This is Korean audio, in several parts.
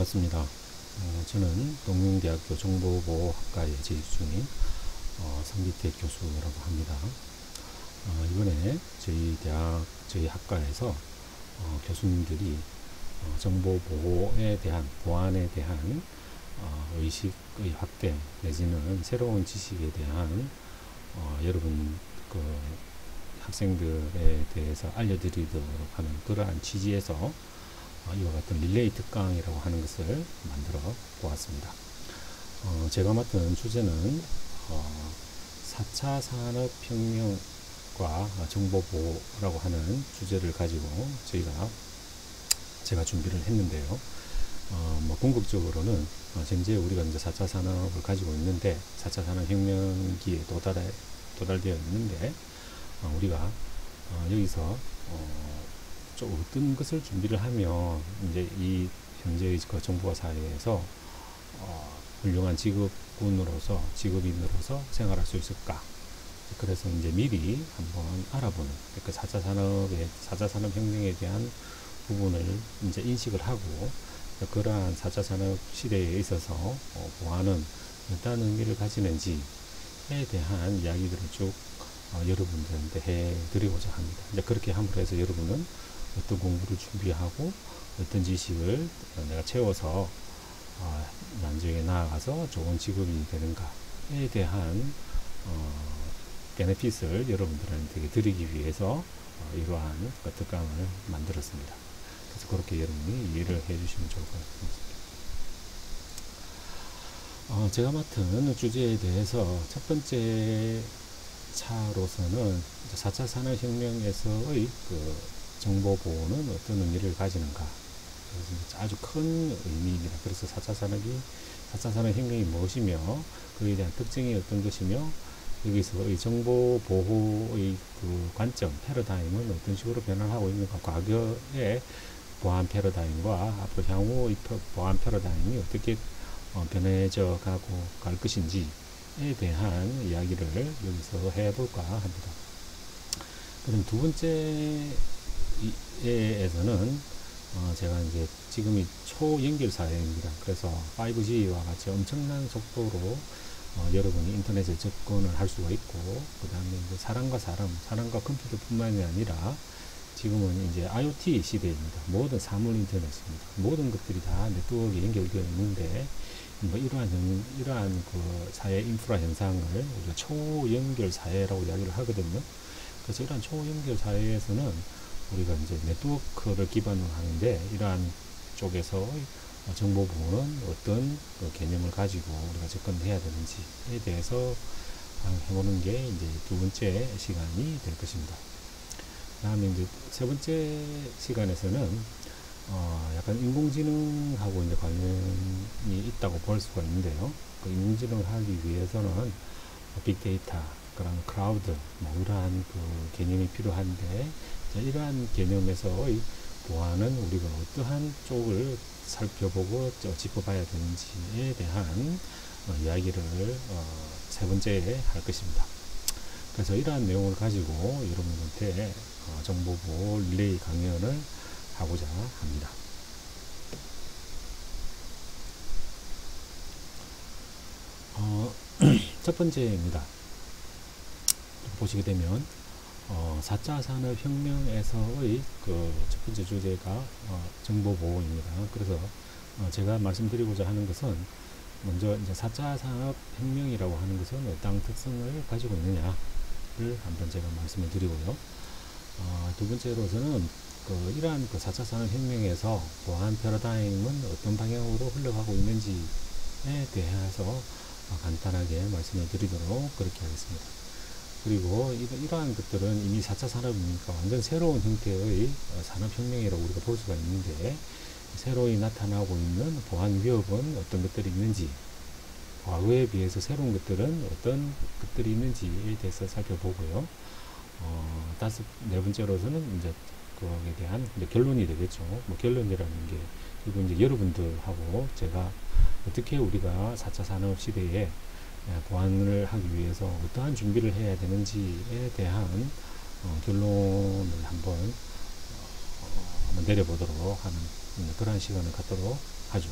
반갑습니다. 저는 동명대학교 정보보호학과에 재직 중인 성기태 교수라고 합니다. 이번에 저희 학과에서 교수님들이 정보보호에 대한, 보안에 대한 의식의 확대 내지는 새로운 지식에 대한 여러분 학생들에 대해서 알려드리도록 하는 그러한 취지에서 이와 같은 릴레이 특강이라고 하는 것을 만들어 보았습니다. 제가 맡은 주제는 4차 산업혁명과 정보보호라고 하는 주제를 가지고 제가 준비를 했는데요. 궁극적으로는 현재 우리가 이제 4차 산업을 가지고 있는데 4차 산업혁명기에 도달되어 있는데 우리가 여기서 어떤 것을 준비를 하면 이제 이 현재의 정보화 사회에서 훌륭한 직업인으로서 생활할 수 있을까? 그래서 이제 미리 한번 알아보는, 그러니까 4차 산업혁명에 대한 부분을 이제 인식을 하고, 그러한 4차 산업 시대에 있어서 보안은 어떤 의미를 가지는지에 대한 이야기들을 쭉 여러분들한테 해드리고자 합니다. 이제 그렇게 함으로 해서 여러분은 어떤 공부를 준비하고 어떤 지식을 내가 채워서 나중에 나아가서 좋은 직업인이 되는가에 대한 베네핏을 여러분들한테 드리기 위해서 이러한 특강을 만들었습니다. 그래서 그렇게 여러분이 이해를 해주시면 좋을 것 같습니다. 제가 맡은 주제에 대해서 첫 번째 차로서는 4차 산업혁명에서의 정보보호는 어떤 의미를 가지는가, 아주 큰 의미입니다. 그래서 4차 산업혁명이 무엇이며 그에 대한 특징이 어떤 것이며 여기서 이 정보보호의 관점, 패러다임은 어떤 식으로 변화하고 있는가, 과거의 보안 패러다임과 앞으로 향후의 보안 패러다임이 어떻게 변해져 가고 갈 것인지에 대한 이야기를 여기서 해볼까 합니다. 그럼 두 번째에서는 제가 이제 지금이 초연결 사회입니다. 그래서 5G와 같이 엄청난 속도로 여러분이 인터넷에 접근을 할 수가 있고, 그 다음에 이제 사람과 컴퓨터뿐만이 아니라 지금은 이제 IoT 시대입니다. 모든 사물 인터넷입니다. 모든 것들이 다 네트워크에 연결되어 있는데, 이러한 사회 인프라 현상을 우리가 초연결 사회라고 이야기를 하거든요. 그래서 이러한 초연결 사회에서는 우리가 이제 네트워크를 기반으로 하는데, 이러한 쪽에서 정보보호는 어떤 개념을 가지고 우리가 접근해야 되는지에 대해서 해보는 게 이제 두 번째 시간이 될 것입니다. 다음에 이제 세 번째 시간에서는 약간 인공지능하고 이제 관련이 있다고 볼 수가 있는데요. 인공지능을 하기 위해서는 빅데이터, 그런 클라우드, 이러한 개념이 필요한데, 이러한 개념에서의 보안은 우리가 어떠한 쪽을 살펴보고 짚어봐야 되는지에 대한 이야기를 세 번째에 할 것입니다. 그래서 이러한 내용을 가지고 여러분한테 정보보호 릴레이 강연을 하고자 합니다. 첫 번째입니다. 보시게 되면 4차 산업혁명에서의 첫 번째 주제가 정보보호입니다. 그래서 제가 말씀드리고자 하는 것은, 먼저 이제 4차 산업혁명이라고 하는 것은 어떤 특성을 가지고 있느냐를 한번 제가 말씀을 드리고요. 두 번째로서는 이러한 4차 산업혁명에서 보안 패러다임은 어떤 방향으로 흘러가고 있는지에 대해서 간단하게 말씀을 드리도록 그렇게 하겠습니다. 그리고 이러한 것들은 이미 4차 산업이니까 완전 새로운 형태의 산업혁명이라고 우리가 볼 수가 있는데, 새로이 나타나고 있는 보안 위협은 어떤 것들이 있는지, 과거에 비해서 새로운 것들은 어떤 것들이 있는지에 대해서 살펴보고요. 네 번째로서는 이제 그에 대한 이제 결론이 되겠죠. 결론이라는 게 결국 이제 여러분들하고 제가 어떻게 우리가 4차 산업 시대에 보안을 하기 위해서 어떠한 준비를 해야 되는지에 대한 결론을 한번 내려보도록 하는 그러한 시간을 갖도록 하죠.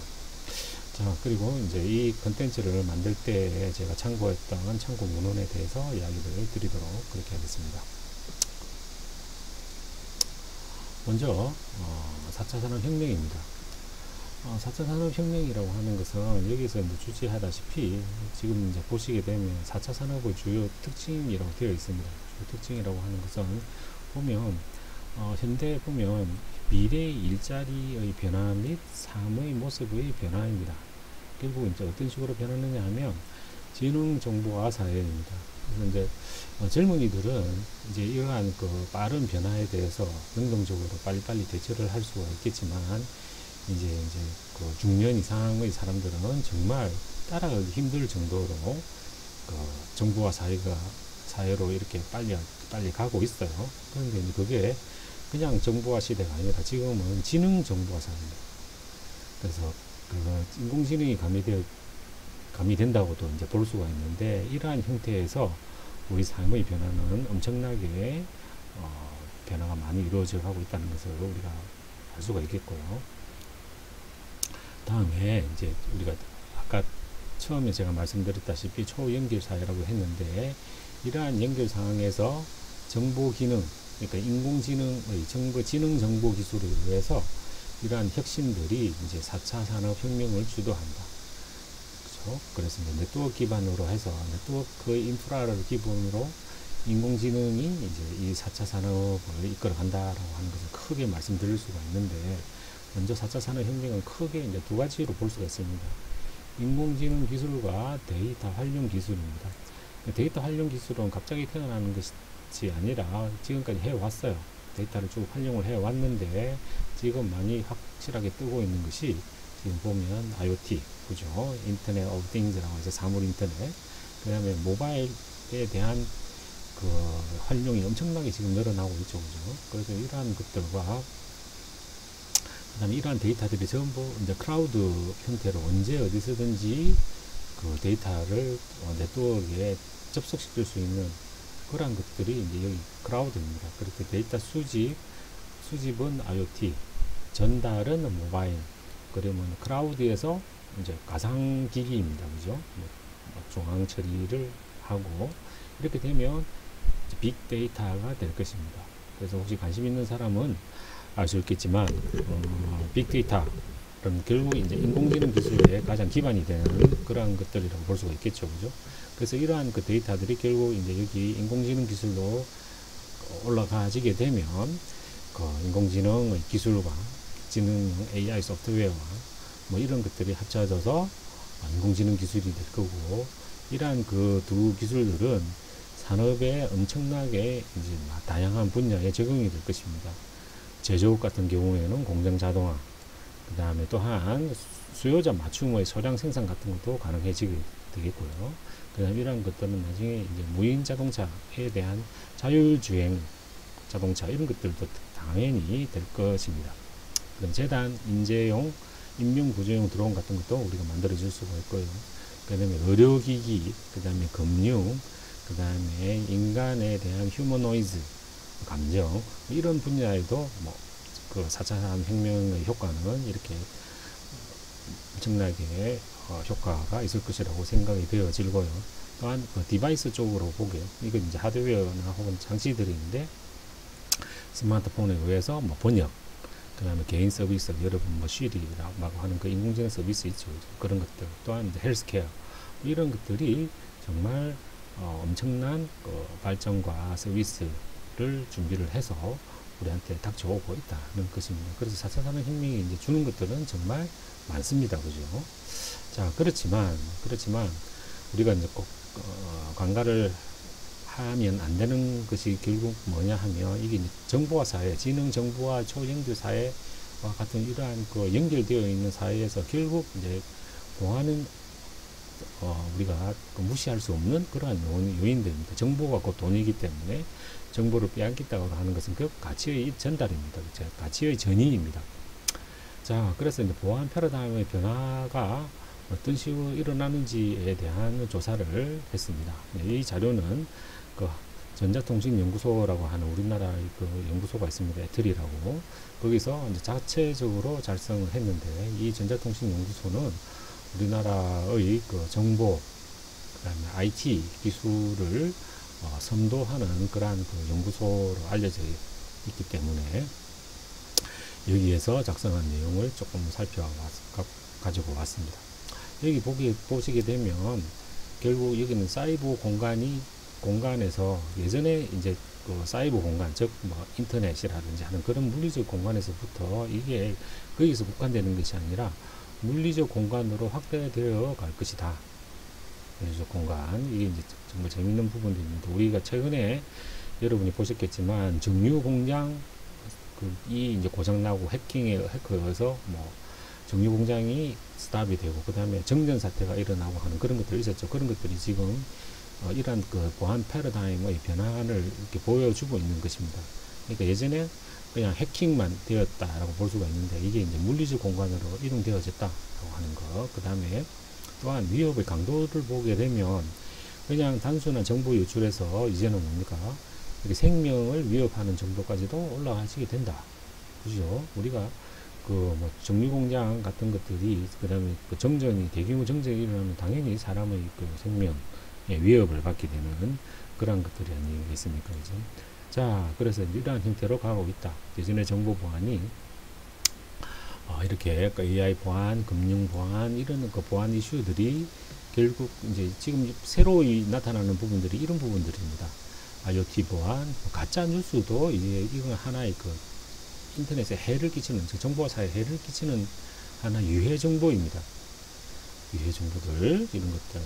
자, 그리고 이제 이 컨텐츠를 만들 때 제가 참고했던 참고 문헌에 대해서 이야기를 드리도록 그렇게 하겠습니다. 먼저 4차 산업혁명입니다. 4차 산업혁명이라고 하는 것은 여기서 이제 주제하다시피 지금 이제 보시게 되면 4차 산업의 주요 특징이라고 되어 있습니다. 주요 특징이라고 하는 것은 보면 현대에 보면 미래의 일자리의 변화 및 삶의 모습의 변화입니다. 결국 이제 어떤 식으로 변하느냐 하면 지능정보화 사회입니다. 그래서 이제 젊은이들은 이제 이러한 그 빠른 변화에 대해서 능동적으로 빨리빨리 대처를 할 수가 있겠지만 이제 그 중년 이상의 사람들은 정말 따라가기 힘들 정도로 그 정보화 사회로 이렇게 빨리 가고 있어요. 그런데 이제 그게 그냥 정보화 시대가 아니라 지금은 지능 정보화 사회입니다. 그래서 그 인공지능이 가미된다고도 이제 볼 수가 있는데 이러한 형태에서 우리 삶의 변화는 엄청나게 변화가 많이 이루어져 가고 있다는 것을 우리가 알 수가 있겠고요. 다음에 이제 우리가 아까 처음에 제가 말씀드렸다시피 초연결 사회라고 했는데 이러한 연결 상황에서 정보 기능, 그러니까 인공지능의 지능 정보 기술에 의해서 이러한 혁신들이 이제 4차 산업혁명을 주도한다. 그렇죠? 그래서 이제 네트워크 기반으로 해서 네트워크의 인프라를 기본으로 인공지능이 이제 이 4차 산업을 이끌어 간다라고 하는 것을 크게 말씀드릴 수가 있는데 먼저 4차 산업혁명은 크게 이제 두 가지로 볼 수가 있습니다. 인공지능 기술과 데이터 활용 기술입니다. 데이터 활용 기술은 갑자기 태어나는 것이 아니라 지금까지 해왔어요. 데이터를 쭉 활용을 해왔는데 지금 많이 확실하게 뜨고 있는 것이 지금 보면 IoT, 그죠? 인터넷 오브 띵즈라고 해서 사물 인터넷, 그 다음에 모바일에 대한 그 활용이 엄청나게 지금 늘어나고 있죠, 그죠? 그래서 이러한 것들과 그 다음에 이러한 데이터들이 전부 이제 클라우드 형태로 언제 어디서든지 그 데이터를 네트워크에 접속시킬 수 있는 그러한 것들이 이제 여기 클라우드입니다. 그렇게 데이터 수집은 IoT, 전달은 모바일, 그러면 클라우드에서 이제 가상기기입니다. 그죠? 중앙 처리를 하고 이렇게 되면 빅데이터가 될 것입니다. 그래서 혹시 관심 있는 사람은 알 수 있겠지만 빅데이터는 결국 이제 인공지능 기술의 가장 기반이 되는 그러한 것들이라고 볼 수가 있겠죠. 그죠? 그래서 이러한 그 데이터들이 결국 이제 여기 인공지능 기술로 올라가지게 되면 그 인공지능의 기술과 지능 AI 소프트웨어와 뭐 이런 것들이 합쳐져서 인공지능 기술이 될 거고 이러한 그 두 기술들은 산업에 엄청나게 이제 다양한 분야에 적용이 될 것입니다. 제조업 같은 경우에는 공정 자동화, 그 다음에 또한 수요자 맞춤의 소량 생산 같은 것도 가능해지게 되겠고요. 그 다음에 이런 것들은 나중에 이제 무인 자동차에 대한 자율주행 자동차 이런 것들도 당연히 될 것입니다. 그럼 재단, 인재용, 인명구조용 드론 같은 것도 우리가 만들어 줄 수가 있고요. 그 다음에 의료기기, 그 다음에 금융, 그 다음에 인간에 대한 휴머노이즈, 감정, 이런 분야에도 그 4차 산업혁명의 효과는 이렇게 엄청나게 효과가 있을 것이라고 생각이 되어지고요. 또한 그 디바이스 쪽으로 보게, 이건 이제 하드웨어나 혹은 장치들인데 스마트폰에 의해서 번역, 그 다음에 개인 서비스, 여러분 쉬리라고 하는 그 인공지능 서비스 있죠. 그런 것들, 또한 이제 헬스케어, 이런 것들이 정말 엄청난 그 발전과 서비스를 준비를 해서 우리한테 닥쳐오고 있다는 것입니다. 그래서 4차 산업혁명이 이제 주는 것들은 정말 많습니다. 그죠? 자, 그렇지만 우리가 이제 꼭 관가를 하면 안 되는 것이 결국 뭐냐 하면 이게 정보화 사회, 지능 정보화 초연결 사회와 같은 이러한 그 연결되어 있는 사회에서 결국 이제 공화는 우리가 무시할 수 없는 그러한 요인들입니다. 정보가 곧 돈이기 때문에 정보를 빼앗긴다고 하는 것은 그 가치의 전달입니다. 그렇죠? 가치의 전이입니다. 자, 그래서 이제 보안 패러다임의 변화가 어떤 식으로 일어나는지에 대한 조사를 했습니다. 이 자료는 그 전자통신연구소라고 하는 우리나라의 그 연구소가 있습니다. 애틀이라고. 거기서 이제 자체적으로 작성을 했는데 이 전자통신연구소는 우리나라의 그 정보, 그다음에 IT 기술을 선도하는 그러한 그 연구소로 알려져 있기 때문에 여기에서 작성한 내용을 조금 가지고 왔습니다. 여기 보시게 되면 결국 여기는 사이버 공간에서 예전에 이제 그 사이버 공간, 즉 뭐 인터넷이라든지 하는 그런 물리적 공간에서부터 이게 거기서 국한되는 것이 아니라 물리적 공간으로 확대되어 갈 것이다. 물리적 공간, 이게 이제 정말 재밌는 부분도 있는데, 우리가 최근에 여러분이 보셨겠지만 정유 공장 이 이제 고장나고 해커여서 뭐 정유 공장이 스탑이 되고, 그 다음에 정전 사태가 일어나고 하는 그런 것들이 있었죠. 그런 것들이 지금 이러한 그 보안 패러다임의 변화를 이렇게 보여주고 있는 것입니다. 그러니까 예전에 그냥 해킹만 되었다라고 볼 수가 있는데, 이게 이제 물리적 공간으로 이동되어졌다라고 하는 것. 그 다음에 또한 위협의 강도를 보게 되면 그냥 단순한 정보 유출에서 이제는 뭡니까? 이렇게 생명을 위협하는 정도까지도 올라가시게 된다. 그죠? 우리가 그 뭐 정유공장 같은 것들이, 그 다음에 그 대규모 정전이 일어나면 당연히 사람의 그 생명 위협을 받게 되는 그런 것들이 아니겠습니까? 그죠? 자, 그래서 이러한 형태로 가고 있다. 예전에 정보 보안이 이렇게 AI 보안, 금융 보안, 이런 그 보안 이슈들이 결국 이제 지금 새로 나타나는 부분들이 이런 부분들입니다. IoT 보안, 가짜 뉴스도 이건 하나의 그 인터넷에 해를 끼치는, 정보사에 해를 끼치는 하나 유해 정보입니다. 유해 정보들, 이런 것들.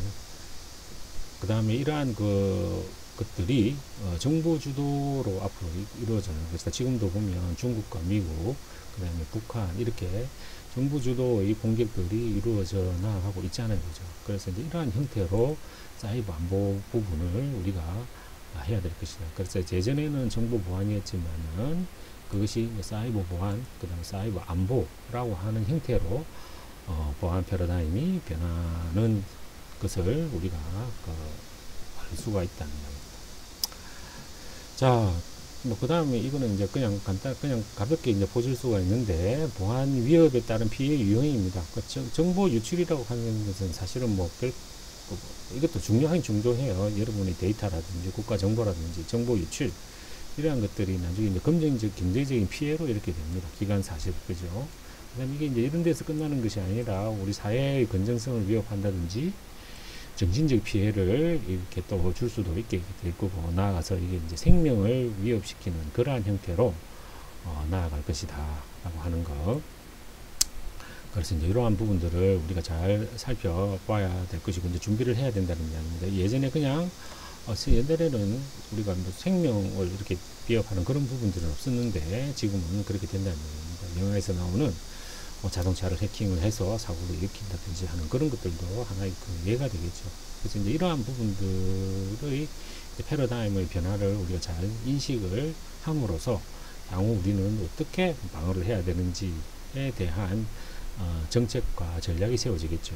그 다음에 이러한 것들이 정보 주도로 앞으로 이루어지는 것이다. 지금도 보면 중국과 미국, 그 다음에 북한, 이렇게 정부 주도의 공격들이 이루어져 나가고 있잖아요. 그죠? 그래서 이제 이러한 형태로 사이버 안보 부분을 우리가 해야 될 것이다. 그래서 예전에는 정보 보안이었지만은 그것이 사이버 보안, 그 다음에 사이버 안보라고 하는 형태로 보안 패러다임이 변하는 것을 우리가 알 수가 있다는 겁니다. 자, 뭐 그 다음에 이거는 이제 그냥 가볍게 이제 보실 수가 있는데, 보안 위협에 따른 피해 유형입니다. 정보 유출이라고 하는 것은 사실은 이것도 중요하긴 중요해요. 여러분의 데이터라든지 국가 정보라든지 정보 유출, 이러한 것들이 나중에 이제 경제적인 피해로 이렇게 됩니다. 기간 사실, 그죠? 그 다음에 이게 이제 이런 데서 끝나는 것이 아니라 우리 사회의 건전성을 위협한다든지 정신적 피해를 이렇게 또 줄 수도 있게 될 거고, 나아가서 이게 이제 생명을 위협시키는 그러한 형태로 나아갈 것이다 라고 하는 것. 그래서 이제 이러한 부분들을 우리가 잘 살펴봐야 될 것이고, 이제 준비를 해야 된다는 이야기입니다. 예전에 그냥 옛날에는 우리가 뭐 생명을 이렇게 위협하는 그런 부분들은 없었는데, 지금은 그렇게 된다는 얘기입니다. 영화에서 나오는 자동차를 해킹을 해서 사고를 일으킨다든지 하는 그런 것들도 하나의 그 예가 되겠죠. 그래서 이제 이러한 부분들의 패러다임의 변화를 우리가 잘 인식을 함으로써 향후 우리는 어떻게 방어를 해야 되는지에 대한 정책과 전략이 세워지겠죠.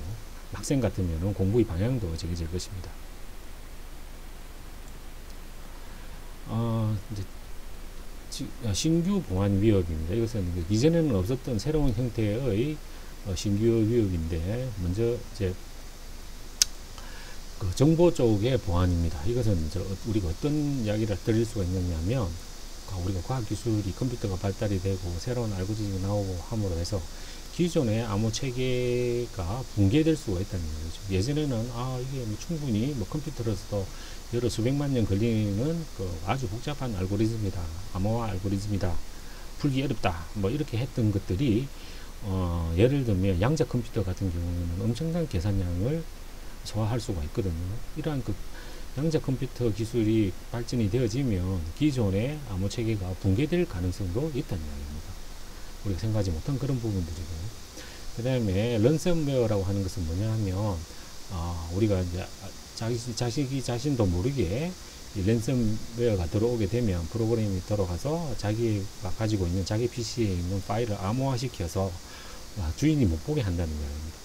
학생 같으면 공부의 방향도 정해질 것입니다. 이제 신규 보안 위협입니다. 이것은 이전에는 없었던 새로운 형태의 신규 위협인데, 먼저 이제 그 정보 쪽의 보안입니다. 이것은 이제 우리가 어떤 이야기를 드릴 수가 있느냐면, 우리가 과학기술이 컴퓨터가 발달이 되고 새로운 알고리즘이 나오고 함으로 해서 기존의 암호 체계가 붕괴될 수가 있다는 거죠. 예전에는 이게 뭐 충분히 컴퓨터로서도 여러 수백만 년 걸리는 아주 복잡한 알고리즘이다, 암호화 알고리즘이다, 풀기 어렵다, 뭐 이렇게 했던 것들이 예를 들면 양자 컴퓨터 같은 경우에는 엄청난 계산량을 소화할 수가 있거든요. 이러한 양자 컴퓨터 기술이 발전이 되어지면 기존의 암호 체계가 붕괴될 가능성도 있다는 이야기입니다. 우리가 생각하지 못한 그런 부분들이고요. 그 다음에 런섬웨어라고 하는 것은 뭐냐 하면, 우리가 이제 자식이 자신도 모르게 이 랜섬웨어가 들어오게 되면 프로그램이 들어가서 자기가 가지고 있는 자기 PC에 있는 파일을 암호화시켜서 주인이 못 보게 한다는 거입니다.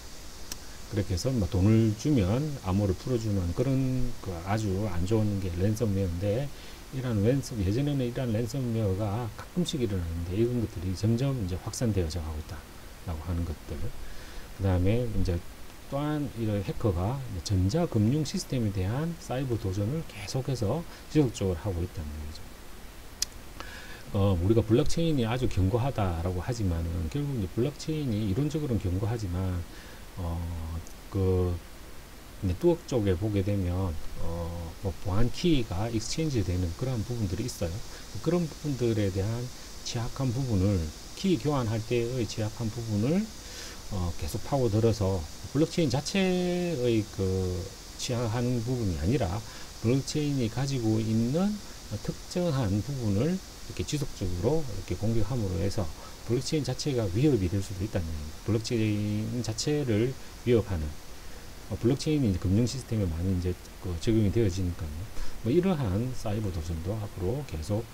그렇게 해서 돈을 주면 암호를 풀어주는 그런 아주 안 좋은 게 랜섬웨어인데, 예전에는 이러한 랜섬웨어가 가끔씩 일어나는데, 이런 것들이 점점 이제 확산되어져 가고 있다라고 하는 것들. 그 다음에 이제 또한 이런 해커가 전자금융 시스템에 대한 사이버 도전을 계속해서 지속적으로 하고 있다는 얘기죠. 우리가 블록체인이 아주 견고하다라고 하지만은 결국 이제 블록체인이 이론적으로는 견고하지만 그 네트워크 쪽에 보게 되면 뭐 보안 키가 익스체인지 되는 그런 부분들이 있어요. 그런 부분들에 대한 취약한 부분을 키 교환할 때의 취약한 부분을 계속 파고들어서 블록체인 자체의 그 취약한 부분이 아니라 블록체인이 가지고 있는 특정한 부분을 이렇게 지속적으로 이렇게 공격함으로 해서 블록체인 자체가 위협이 될 수도 있다는 얘기입니다. 블록체인 자체를 위협하는 블록체인이 이제 금융 시스템에 많이 이제 적용이 되어지니까요. 뭐 이러한 사이버 도전도 앞으로 계속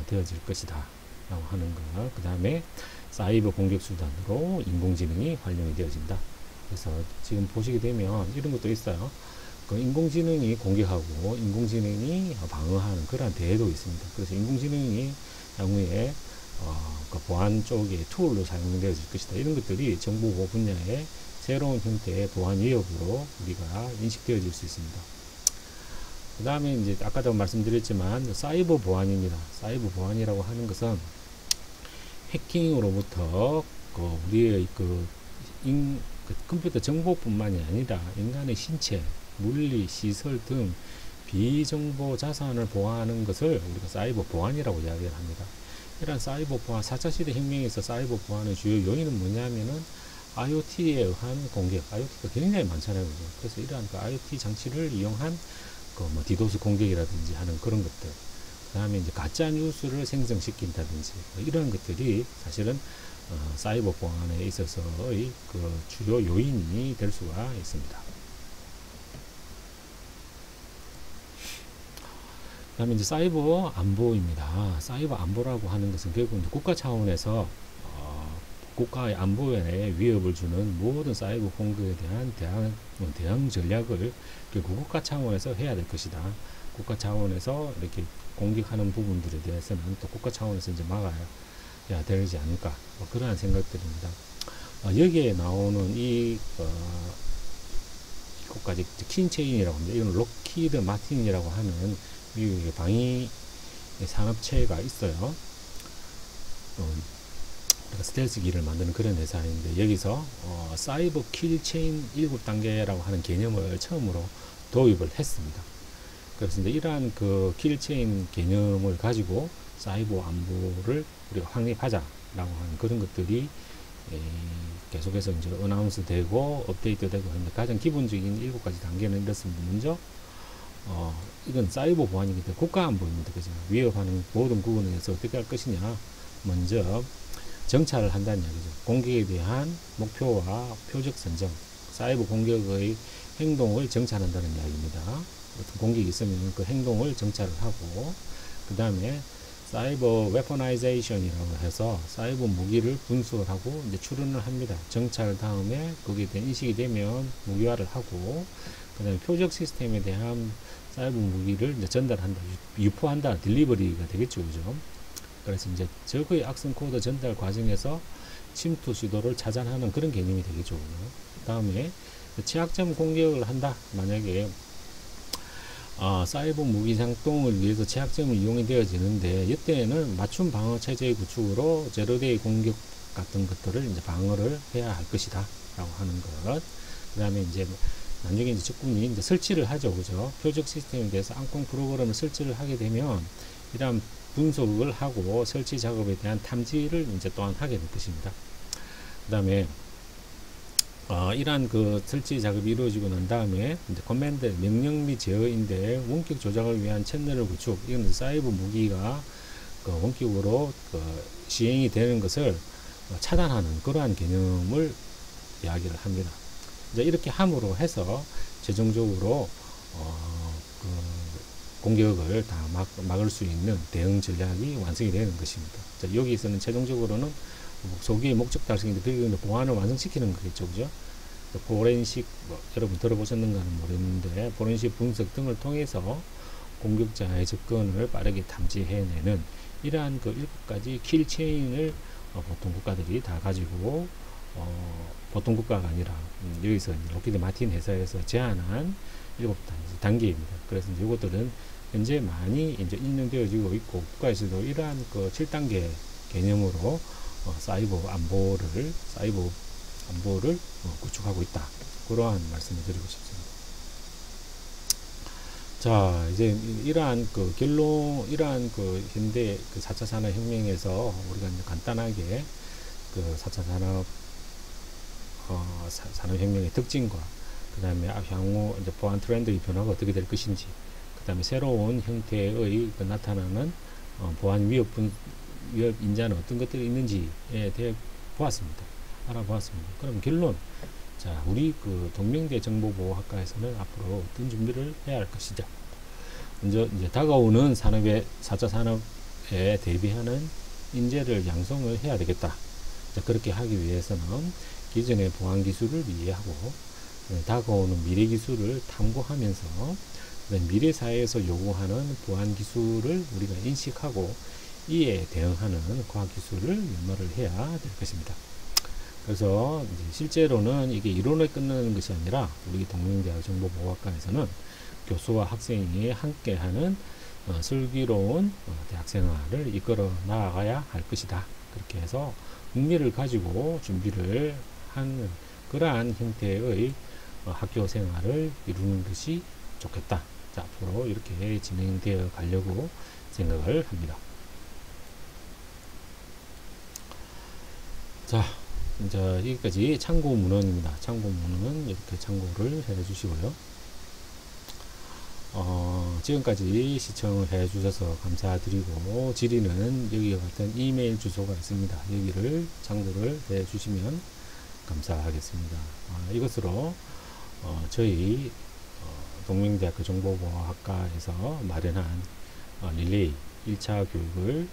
되어질 것이다 라고 하는 거. 그 다음에 사이버 공격 수단으로 인공지능이 활용이 되어진다. 그래서 지금 보시게 되면 이런 것도 있어요. 그 인공지능이 공격하고 인공지능이 방어하는 그러한 대회도 있습니다. 그래서 인공지능이 향후에 그 보안 쪽의 툴로 사용되어질 것이다. 이런 것들이 정보보호 분야의 새로운 형태의 보안 위협으로 우리가 인식되어질 수 있습니다. 그 다음에 이제 아까도 말씀드렸지만 사이버 보안입니다. 사이버 보안이라고 하는 것은 해킹으로부터 우리의 그 컴퓨터 정보뿐만이 아니라 인간의 신체, 물리, 시설 등 비정보 자산을 보호하는 것을 우리가 사이버 보안이라고 이야기를 합니다. 이런 사이버 보안, 4차 시대 혁명에서 사이버 보안의 주요 요인은 뭐냐면은 IoT에 의한 공격, IoT가 굉장히 많잖아요. 그죠? 그래서 이러한 그 IoT 장치를 이용한 뭐 디도스 공격이라든지 하는 그런 것들, 그 다음에 이제 가짜 뉴스를 생성시킨다든지 뭐 이런 것들이 사실은 사이버 보안에 있어서의 그 주요 요인이 될 수가 있습니다. 그 다음에 이제 사이버 안보입니다. 사이버 안보라고 하는 것은 결국 국가 차원에서 국가의 안보에 위협을 주는 모든 사이버 공격에 대한 대응 전략을 국가 차원에서 해야 될 것이다. 국가 차원에서 이렇게 공격하는 부분들에 대해서는 또 국가 차원에서 이제 막아야 되지 않을까, 뭐 그러한 생각들입니다. 여기에 나오는 이 이것까지 킨체인이라고 합니다. 이건 록히드 마틴이라고 하는 미국의 방위 산업체가 있어요. 스텔스기를 만드는 그런 회사인데 여기서 사이버 킬체인 7단계라고 하는 개념을 처음으로 도입을 했습니다. 그래서 이제 이러한 그 킬체인 개념을 가지고 사이버 안보를 우리가 확립하자라고 하는 그런 것들이 계속해서 이제 어나운스 되고 업데이트 되고 하는데 가장 기본적인 7가지 단계는 이렇습니다. 먼저 이건 사이버 보안이기 때문에 국가 안보입니다. 그죠? 위협하는 모든 부분에 대해서 어떻게 할 것이냐. 먼저 정찰을 한다는 이야기죠. 공격에 대한 목표와 표적 선정, 사이버 공격의 행동을 정찰한다는 이야기입니다. 어떤 공격이 있으면 그 행동을 정찰을 하고, 그 다음에 사이버 웨퍼나이제이션이라고 해서 사이버 무기를 분석을 하고 이제 추론을 합니다. 정찰 다음에 거기에 대한 인식이 되면 무기화를 하고, 그 다음에 표적 시스템에 대한 사이버 무기를 이제 전달한다, 유포한다, 딜리버리가 되겠죠, 그죠? 그래서 이제 적의 악성 코드 전달 과정에서 침투 시도를 차단하는 그런 개념이 되겠죠. 그 다음에 취약점 공격을 한다. 만약에 사이버 무기 작동을 위해서 취약점을 이용이 되어지는데 이때는 맞춤 방어 체제의 구축으로 제로데이 공격 같은 것들을 이제 방어를 해야 할 것이다 라고 하는 것. 그 다음에 이제 나중에 이제 적군이 이제 설치를 하죠. 그죠? 표적 시스템에 대해서 안콩 프로그램을 설치를 하게 되면 이러한 분석을 하고 설치 작업에 대한 탐지를 이제 또한 하게 될 것입니다. 그 다음에 이러한 그 설치 작업이 이루어지고 난 다음에 이제 커맨드 명령 및 제어인데 원격 조작을 위한 채널을 구축, 이건 사이버 무기가 그 원격으로 시행이 되는 것을 차단하는 그러한 개념을 이야기를 합니다. 이제 이렇게 함으로 해서 최종적으로 공격을 다 막을 수 있는 대응 전략이 완성이 되는 것입니다. 자, 여기서는 최종적으로는 소기의 목적 달성인데 그게 보안을 완성시키는 거겠죠, 그죠? 포렌식, 여러분 들어보셨는가는 모르겠는데 포렌식 분석 등을 통해서 공격자의 접근을 빠르게 탐지해내는 이러한 그 7가지 킬체인을 보통 국가들이 다 가지고 보통 국가가 아니라 여기서 록히드 마틴 회사에서 제안한 7단계입니다. 그래서 이제 이것들은 현재 많이 이제 인용되어지고 있고 국가에서도 이러한 그 7단계 개념으로 사이버 안보를 구축하고 있다. 그러한 말씀을 드리고 싶습니다. 자, 이제 이러한 그 이러한 그 현대 그 4차 산업혁명에서 우리가 이제 간단하게 그 4차 산업혁명의 특징과 그 다음에 향후 이제 보안 트렌드의 변화가 어떻게 될 것인지, 그 다음에 새로운 형태의 그 나타나는 보안 위협 인자는 어떤 것들이 있는지에 대해 알아보았습니다. 그럼 결론, 자, 우리 그 동명대 정보보호학과에서는 앞으로 어떤 준비를 해야 할 것이죠. 먼저 이제 다가오는 4차 산업에 대비하는 인재를 양성을 해야 되겠다. 자, 그렇게 하기 위해서는 기존의 보안 기술을 이해하고 다가오는 미래 기술을 탐구하면서 미래 사회에서 요구하는 보안 기술을 우리가 인식하고 이에 대응하는 과학 기술을 연마를 해야 될 것입니다. 그래서 이제 실제로는 이게 이론에 끝나는 것이 아니라 우리 동명대학 정보보호학과에서는 교수와 학생이 함께하는 슬기로운 대학생활을 이끌어 나가야 할 것이다. 그렇게 해서 흥미를 가지고 준비를 하는 그러한 형태의 학교 생활을 이루는 것이 좋겠다. 자, 앞으로 이렇게 진행되어 가려고 생각을 합니다. 자, 이제 여기까지 참고 문헌입니다. 참고 문헌은 이렇게 참고를 해 주시고요. 지금까지 시청을 해 주셔서 감사드리고, 질의는 여기와 같은 이메일 주소가 있습니다. 여기를 참고를 해 주시면 감사하겠습니다. 이것으로 저희 동명대학교 정보보호학과에서 마련한 릴레이 1차 교육을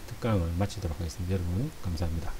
특강을 마치도록 하겠습니다. 여러분 감사합니다.